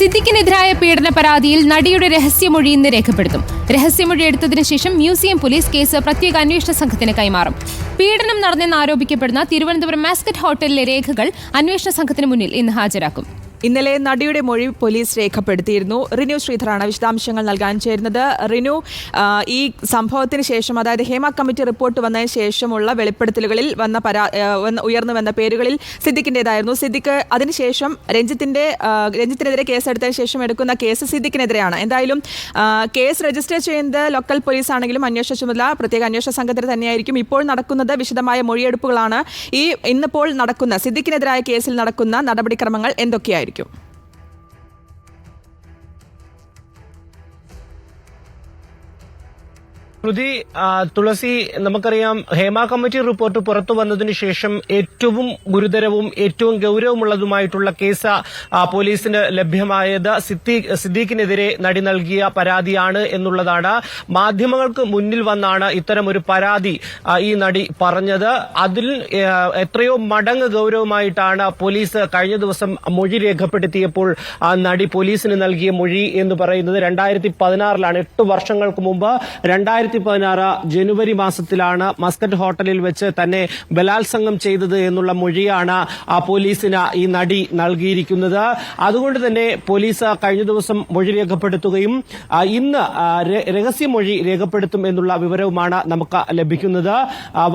സിദ്ദിഖിനെതിരായ പീഡന പരാതിയിൽ നടിയുടെ രഹസ്യമൊഴി ഇന്ന് രേഖപ്പെടുത്തും. രഹസ്യമൊഴി എടുത്തതിനു ശേഷം മ്യൂസിയം പോലീസ് കേസ് പ്രത്യേക അന്വേഷണ സംഘത്തിന് കൈമാറും. പീഡനം നടന്നെന്ന് ആരോപിക്കപ്പെടുന്ന തിരുവനന്തപുരം മാസ്കറ്റ് ഹോട്ടലിലെ രേഖകൾ അന്വേഷണ സംഘത്തിന് മുന്നിൽ ഇന്ന് ഹാജരാക്കും. ഇന്നലെ നടിയുടെ മൊഴി പോലീസ് രേഖപ്പെടുത്തിയിരുന്നു. റിനു ശ്രീധറാണ് വിശദാംശങ്ങൾ നൽകാൻ ചേരുന്നത്. റിനു, ഈ സംഭവത്തിന് ശേഷം, അതായത് ഹേമ കമ്മിറ്റി റിപ്പോർട്ട് വന്നതിന് ശേഷമുള്ള വെളിപ്പെടുത്തലുകളിൽ ഉയർന്നു വന്ന പേരുകളിൽ സിദ്ദിഖിൻ്റെതായിരുന്നു. സിദ്ദിഖ് അതിനുശേഷം രഞ്ജിത്തിനെതിരെ കേസെടുത്തതിന് ശേഷം എടുക്കുന്ന കേസ് സിദ്ദിഖിനെതിരെയാണ്. എന്തായാലും കേസ് രജിസ്റ്റർ ചെയ്യുന്നത് ലോക്കൽ പോലീസ് ആണെങ്കിലും അന്വേഷണ ചുമതല പ്രത്യേക അന്വേഷണ സംഘത്തിന് തന്നെയായിരിക്കും. ഇപ്പോൾ നടക്കുന്നത് വിശദമായ മൊഴിയെടുപ്പുകളാണ്. ഇന്നിപ്പോൾ നടക്കുന്ന സിദ്ദിഖിനെതിരായ കേസിൽ നടക്കുന്ന നടപടിക്രമങ്ങൾ എന്തൊക്കെയായിരിക്കും? തുളസി, നമുക്കറിയാം ഹേമ കമ്മിറ്റി റിപ്പോർട്ട് പുറത്തു വന്നതിനു ശേഷം ഏറ്റവും ഗുരുതരവും ഏറ്റവും ഗൌരവമുള്ളതുമായിട്ടുള്ള കേസ് പോലീസിന് ലഭ്യമായത് സിദ്ദീഖിനെതിരെ നടി നൽകിയ പരാതിയാണ് എന്നുള്ളതാണ്. മാധ്യമങ്ങൾക്ക് മുന്നിൽ വന്നാണ് ഇത്തരമൊരു പരാതി ഈ നടി പറഞ്ഞത്. അതിൽ എത്രയോ മടങ്ങ് ഗൌരവമായിട്ടാണ് പോലീസ് കഴിഞ്ഞ ദിവസം മൊഴി രേഖപ്പെടുത്തിയപ്പോൾ നടി പോലീസിന് നൽകിയ മൊഴി എന്ന് പറയുന്നത് 2016 8 വർഷങ്ങൾക്ക് മുമ്പ് 2016 ജനുവരി മാസത്തിലാണ് മസ്കറ്റ് ഹോട്ടലിൽ വെച്ച് തന്നെ ബലാത്സംഗം ചെയ്തത് എന്നുള്ള മൊഴിയാണ് പോലീസിന് ഈ നടി നൽകിയിരിക്കുന്നത്. അതുകൊണ്ട് തന്നെ പോലീസ് കഴിഞ്ഞ ദിവസം മൊഴി രേഖപ്പെടുത്തുകയും ഇന്ന് രഹസ്യമൊഴി രേഖപ്പെടുത്തും എന്നുള്ള വിവരവുമാണ് നമുക്ക് ലഭിക്കുന്നത്.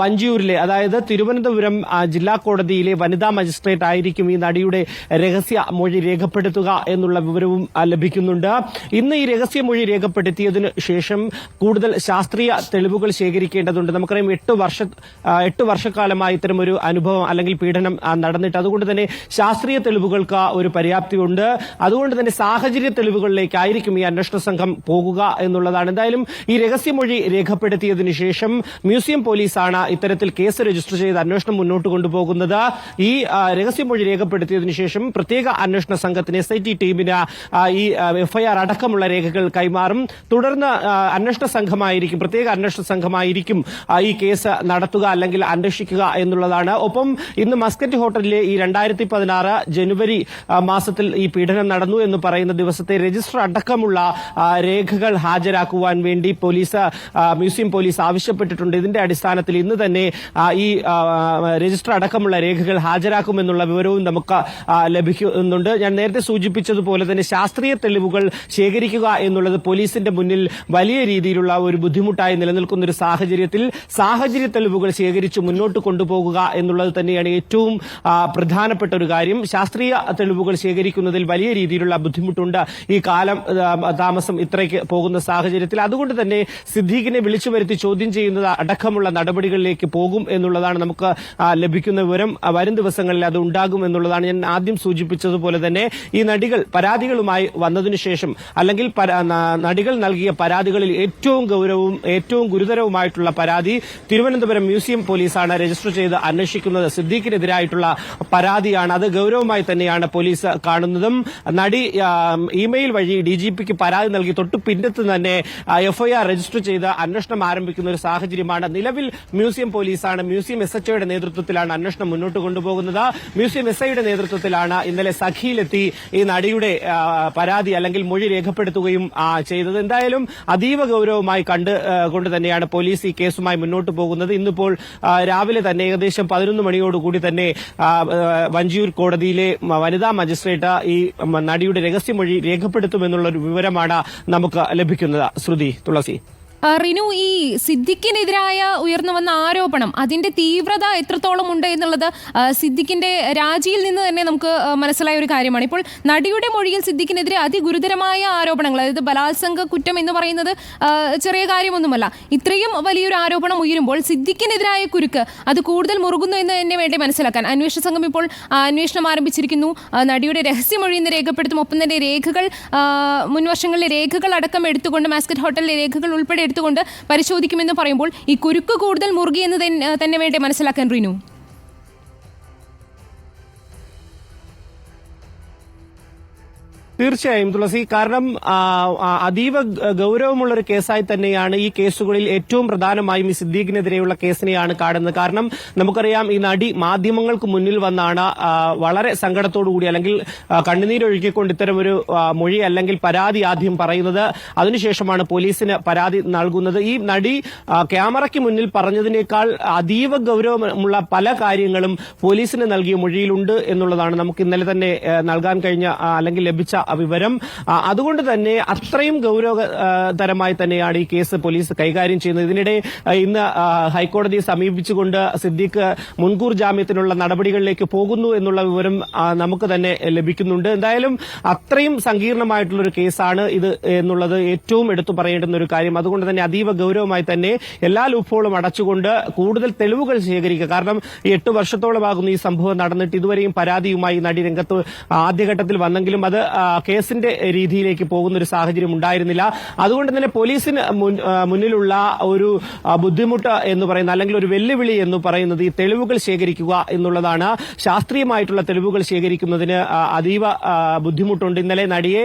വഞ്ചിയൂരിലെ, അതായത് തിരുവനന്തപുരം ജില്ലാ കോടതിയിലെ വനിതാ മജിസ്ട്രേറ്റ് ആയിരിക്കും ഈ നടിയുടെ രഹസ്യ മൊഴി രേഖപ്പെടുത്തുക എന്നുള്ള വിവരവും ലഭിക്കുന്നുണ്ട്. ഇന്ന് ഈ രഹസ്യമൊഴി രേഖപ്പെടുത്തിയതിനു ശേഷം കൂടുതൽ ശാസ്ത്രീയ തെളിവുകൾ ശേഖരിക്കേണ്ടതുണ്ട്. നമുക്കറിയാം 8 വർഷക്കാലമായി ഇത്തരമൊരു അനുഭവം അല്ലെങ്കിൽ പീഡനം നടന്നിട്ട്, അതുകൊണ്ട് തന്നെ ശാസ്ത്രീയ തെളിവുകൾക്ക് ഒരു പര്യാപ്തിയുണ്ട്. അതുകൊണ്ട് തന്നെ സാഹചര്യ തെളിവുകളിലേക്കായിരിക്കും ഈ അന്വേഷണ സംഘം പോകുക എന്നുള്ളതാണ്. എന്തായാലും ഈ രഹസ്യമൊഴി രേഖപ്പെടുത്തിയതിനു ശേഷം മ്യൂസിയം പോലീസാണ് ഇത്തരത്തിൽ കേസ് രജിസ്റ്റർ ചെയ്ത് അന്വേഷണം മുന്നോട്ട് കൊണ്ടുപോകുന്നത്. ഈ രഹസ്യമൊഴി രേഖപ്പെടുത്തിയതിനു ശേഷം പ്രത്യേക അന്വേഷണ സംഘത്തിന് SIT ടീമിന് ഈ FIR അടക്കമുള്ള രേഖകൾ കൈമാറും. തുടർന്ന് പ്രത്യേക അന്വേഷണ സംഘമായിരിക്കും ഈ കേസ് നടത്തുക അല്ലെങ്കിൽ അന്വേഷിക്കുക എന്നുള്ളതാണ്. ഒപ്പം ഇന്ന് മസ്കറ്റ് ഹോട്ടലിലെ ഈ 2016 ജനുവരി മാസത്തിൽ ഈ പീഡനം നടന്നു എന്ന് പറയുന്ന ദിവസത്തെ രജിസ്റ്റർ അടക്കമുള്ള രേഖകൾ ഹാജരാക്കുവാൻ വേണ്ടി മ്യൂസിയം പോലീസ് ആവശ്യപ്പെട്ടിട്ടുണ്ട്. ഇതിന്റെ അടിസ്ഥാനത്തിൽ ഇന്ന് തന്നെ ഈ രജിസ്റ്റർ അടക്കമുള്ള രേഖകൾ ഹാജരാക്കുമെന്നുള്ള വിവരവും നമുക്ക് ലഭിക്കുന്നുണ്ട്. ഞാൻ നേരത്തെ സൂചിപ്പിച്ചതുപോലെ തന്നെ ശാസ്ത്രീയ തെളിവുകൾ ശേഖരിക്കുക എന്നുള്ളത് പോലീസിന്റെ മുന്നിൽ വലിയ രീതിയിലുള്ള ഒരു ബുദ്ധിമുട്ടായി നിലനിൽക്കുന്ന ഒരു സാഹചര്യത്തിൽ സാഹചര്യ തെളിവുകൾ ശേഖരിച്ച് മുന്നോട്ട് കൊണ്ടുപോകുക എന്നുള്ളത് തന്നെയാണ് ഏറ്റവും പ്രധാനപ്പെട്ട ഒരു കാര്യം. ശാസ്ത്രീയ തെളിവുകൾ ശേഖരിക്കുന്നതിൽ വലിയ രീതിയിലുള്ള ബുദ്ധിമുട്ടുണ്ട് ഈ താമസം ഇത്രയ്ക്ക് പോകുന്ന സാഹചര്യത്തിൽ. അതുകൊണ്ട് തന്നെ സിദ്ദീഖിനെ വിളിച്ചു വരുത്തി ചോദ്യം ചെയ്യുന്നത് അടക്കമുള്ള നടപടികളിലേക്ക് പോകും എന്നുള്ളതാണ് നമുക്ക് ലഭിക്കുന്ന വിവരം. വരും ദിവസങ്ങളിൽ അത് ഉണ്ടാകും എന്നുള്ളതാണ്. ഞാൻ ആദ്യം സൂചിപ്പിച്ചതുപോലെ തന്നെ ഈ നടികൾ പരാതികളുമായി വന്നതിനു ശേഷം അല്ലെങ്കിൽ നടികൾ നൽകിയ പരാതികളിൽ ഏറ്റവും ഗൌരവവും ഏറ്റവും ഗുരുതരവുമായിട്ടുള്ള പരാതി തിരുവനന്തപുരം മ്യൂസിയം പോലീസാണ് രജിസ്റ്റർ ചെയ്ത് അന്വേഷിക്കുന്നത്. സിദ്ദീഖിനെതിരായിട്ടുള്ള പരാതിയാണ്. അത് ഗൌരവമായി തന്നെയാണ് പോലീസ് കാണുന്നതും. നടി ഇമെയിൽ വഴി DGPക്ക് പരാതി നൽകി തൊട്ടു പിന്നത്ത് തന്നെ FIR രജിസ്റ്റർ ചെയ്ത് അന്വേഷണം ആരംഭിക്കുന്ന ഒരു സാഹചര്യമാണ്. നിലവിൽ മ്യൂസിയം പോലീസാണ്, മ്യൂസിയം SHOയുടെ നേതൃത്വത്തിലാണ് അന്വേഷണം മുന്നോട്ട് കൊണ്ടുപോകുന്നത്. മ്യൂസിയം SIയുടെ നേതൃത്വത്തിലാണ് ഇന്നലെ സഖിയിലെത്തി ഈ നടിയുടെ പരാതി അല്ലെങ്കിൽ മൊഴി രേഖപ്പെടുത്തുകയും ചെയ്തത്. എന്തായാലും അതീവ ഗൌരവമായി കൊണ്ട് തന്നെയാണ് പോലീസ് ഈ കേസുമായി മുന്നോട്ട് പോകുന്നത്. ഇന്നിപ്പോൾ രാവിലെ തന്നെ ഏകദേശം 11 മണിയോടുകൂടി തന്നെ വഞ്ചിയൂർ കോടതിയിലെ വനിതാ മജിസ്ട്രേറ്റ് ഈ നടിയുടെ രഹസ്യമൊഴി രേഖപ്പെടുത്തുമെന്നുള്ള ഒരു വിവരമാണ് നമുക്ക് ലഭിക്കുന്നത്. ശ്രുതി, തുളസി. റിനു, ഈ സിദ്ദിഖിനെതിരായ ഉയർന്നു വന്ന ആരോപണം അതിന്റെ തീവ്രത എത്രത്തോളം ഉണ്ട് എന്നുള്ളത് സിദ്ദിഖിന്റെ രാജിയിൽ നിന്ന് തന്നെ നമുക്ക് മനസ്സിലായ ഒരു കാര്യമാണ്. ഇപ്പോൾ നടിയുടെ മൊഴിയിൽ സിദ്ദിഖിനെതിരെ അതിഗുരുതരമായ ആരോപണങ്ങൾ, അതായത് ബലാത്സംഗ കുറ്റം എന്ന് പറയുന്നത് ചെറിയ കാര്യമൊന്നുമല്ല. ഇത്രയും വലിയൊരു ആരോപണം ഉയരുമ്പോൾ സിദ്ദിഖിനെതിരായ കുരുക്ക് അത് കൂടുതൽ മുറുകുന്നു എന്ന് തന്നെ വേണ്ടി മനസ്സിലാക്കാൻ അന്വേഷണ സംഘം ഇപ്പോൾ അന്വേഷണം ആരംഭിച്ചിരിക്കുന്നു. നടിയുടെ രഹസ്യമൊഴി ഇന്ന് രേഖപ്പെടുത്തും. ഒപ്പം തന്നെ രേഖകൾ, മുൻവർഷങ്ങളിലെ രേഖകൾ അടക്കം എടുത്തുകൊണ്ട് മാസ്കറ്റ് ഹോട്ടലിലെ രേഖകൾ ഉൾപ്പെടെ എടുത്തുകൊണ്ട് പരിശോധിക്കുമെന്ന് പറയുമ്പോൾ ഈ കുരുക്ക് കൂടുതൽ മുറുകിയെന്ന് തന്നെ വേണ്ടി മനസ്സിലാക്കാൻ റിനു. തീർച്ചയായും തുളസി, കാരണം അതീവ ഗൗരവമുള്ള ഒരു കേസായി തന്നെയാണ് ഈ കേസുകളിൽ ഏറ്റവും പ്രധാനമായും ഈ സിദ്ദീഖിനെതിരെയുള്ള കേസിനെയാണ് കാണുന്നത്. കാരണം നമുക്കറിയാം, ഈ നടി മാധ്യമങ്ങൾക്ക് മുന്നിൽ വന്നാണ് വളരെ സങ്കടത്തോടുകൂടി അല്ലെങ്കിൽ കണ്ണുനീരൊഴുക്കിക്കൊണ്ട് ഇത്തരമൊരു മൊഴി അല്ലെങ്കിൽ പരാതി ആദ്യം പറയുന്നത്. അതിനുശേഷമാണ് പോലീസിന് പരാതി നൽകുന്നത്. ഈ നടി ക്യാമറയ്ക്ക് മുന്നിൽ പറഞ്ഞതിനേക്കാൾ അതീവ ഗൗരവമുള്ള പല കാര്യങ്ങളും പോലീസിന് നൽകിയ മൊഴിയിലുണ്ട് എന്നുള്ളതാണ് നമുക്ക് ഇന്നലെ തന്നെ നൽകാൻ കഴിഞ്ഞ അല്ലെങ്കിൽ ലഭിച്ച വിവരം. അതുകൊണ്ട് തന്നെ അത്രയും ഗൗരവതരമായി തന്നെയാണ് ഈ കേസ് പോലീസ് കൈകാര്യം ചെയ്യുന്നത്. ഇതിനിടെ ഇന്ന് ഹൈക്കോടതിയെ സമീപിച്ചുകൊണ്ട് സിദ്ദീഖ് മുൻകൂർ ജാമ്യത്തിനുള്ള നടപടികളിലേക്ക് പോകുന്നു എന്നുള്ള വിവരം നമുക്ക് തന്നെ ലഭിക്കുന്നുണ്ട്. എന്തായാലും അത്രയും സങ്കീർണമായിട്ടുള്ള ഒരു കേസാണ് ഇത് എന്നുള്ളത് ഏറ്റവും എടുത്തു പറയേണ്ടുന്ന ഒരു കാര്യം. അതുകൊണ്ട് തന്നെ അതീവ ഗൗരവമായി തന്നെ എല്ലാ ലൂപ്പുകളും അടച്ചുകൊണ്ട് കൂടുതൽ തെളിവുകൾ ശേഖരിക്കുക. കാരണം 8 വർഷത്തോളമാകുന്നു ഈ സംഭവം നടന്നിട്ട് ഇതുവരെയും പരാതിയുമായി നടി രംഗത്ത് ആദ്യഘട്ടത്തിൽ വന്നെങ്കിലും അത് കേസിന്റെ രീതിയിലേക്ക് പോകുന്ന ഒരു സാഹചര്യം ഉണ്ടായിരുന്നില്ല. അതുകൊണ്ട് തന്നെ പോലീസിന് മുന്നിലുള്ള ഒരു ബുദ്ധിമുട്ട് എന്ന് പറയുന്നത് അല്ലെങ്കിൽ ഒരു വെല്ലുവിളി എന്ന് പറയുന്നത് ഈ തെളിവുകൾ ശേഖരിക്കുക എന്നുള്ളതാണ്. ശാസ്ത്രീയമായിട്ടുള്ള തെളിവുകൾ ശേഖരിക്കുന്നതിന് അതീവ ബുദ്ധിമുട്ടുണ്ട്. ഇന്നലെ നടിയെ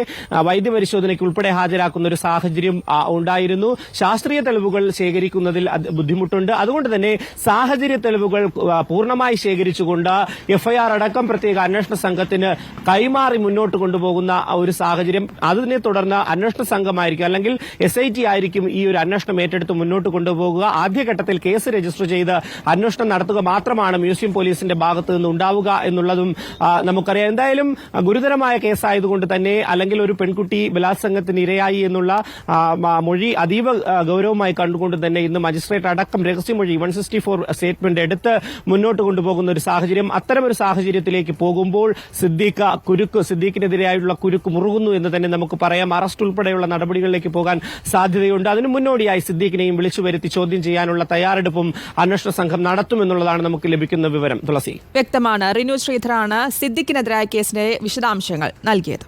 വൈദ്യപരിശോധനയ്ക്ക് ഉൾപ്പെടെ ഹാജരാക്കുന്ന ഒരു സാഹചര്യം ഉണ്ടായിരുന്നു. ശാസ്ത്രീയ തെളിവുകൾ ശേഖരിക്കുന്നതിൽ ബുദ്ധിമുട്ടുണ്ട്. അതുകൊണ്ട് തന്നെ സാഹചര്യ തെളിവുകൾ പൂർണ്ണമായി ശേഖരിച്ചുകൊണ്ട് എഫ്ഐആർ അടക്കം പ്രത്യേക അന്വേഷണ സംഘത്തിന് കൈമാറി മുന്നോട്ട് കൊണ്ടുപോകുന്ന ഒരു സാഹചര്യം. അതിനെ തുടർന്ന് അന്വേഷണ സംഘമായിരിക്കും അല്ലെങ്കിൽ SIT ആയിരിക്കും ഈ ഒരു അന്വേഷണം ഏറ്റെടുത്ത് മുന്നോട്ട് കൊണ്ടുപോകുക. ആദ്യഘട്ടത്തിൽ കേസ് രജിസ്റ്റർ ചെയ്ത് അന്വേഷണം നടത്തുക മാത്രമാണ് മ്യൂസിയം പോലീസിന്റെ ഭാഗത്ത് നിന്ന് ഉണ്ടാവുക എന്നുള്ളതും നമുക്കറിയാം. എന്തായാലും ഗുരുതരമായ കേസായതുകൊണ്ട് തന്നെ അല്ലെങ്കിൽ ഒരു പെൺകുട്ടി ബലാത്സംഗത്തിന് ഇരയായി എന്നുള്ള മൊഴി അതീവ ഗൗരവമായി കണ്ടുകൊണ്ട് തന്നെ ഇന്ന് മജിസ്ട്രേറ്റ് അടക്കം രഹസ്യമൊഴി 164 സ്റ്റേറ്റ്മെന്റ് എടുത്ത് മുന്നോട്ട് കൊണ്ടുപോകുന്ന ഒരു സാഹചര്യം. അത്തരമൊരു സാഹചര്യത്തിലേക്ക് പോകുമ്പോൾ സിദ്ദീഖിനെതിരെയായുള്ള കുരുക്ക് മുറുകുന്നു എന്ന് തന്നെ നമുക്ക് പറയാം. അറസ്റ്റ് ഉൾപ്പെടെയുള്ള നടപടികളിലേക്ക് പോകാൻ സാധ്യതയുണ്ട്. അതിനു മുന്നോടിയായി സിദ്ദീഖിനെയും വിളിച്ചു വരുത്തി ചോദ്യം ചെയ്യാനുള്ള തയ്യാറെടുപ്പും അന്വേഷണ സംഘം നടത്തുമെന്നുള്ളതാണ് നമുക്ക് ലഭിക്കുന്ന വിവരം. തുളസി, വ്യക്തമാണ്. റിനു ശ്രീധറാണ് സിദ്ദീഖിനെതിരായ കേസിന്റെ വിശദാംശങ്ങൾ നൽകിയത്.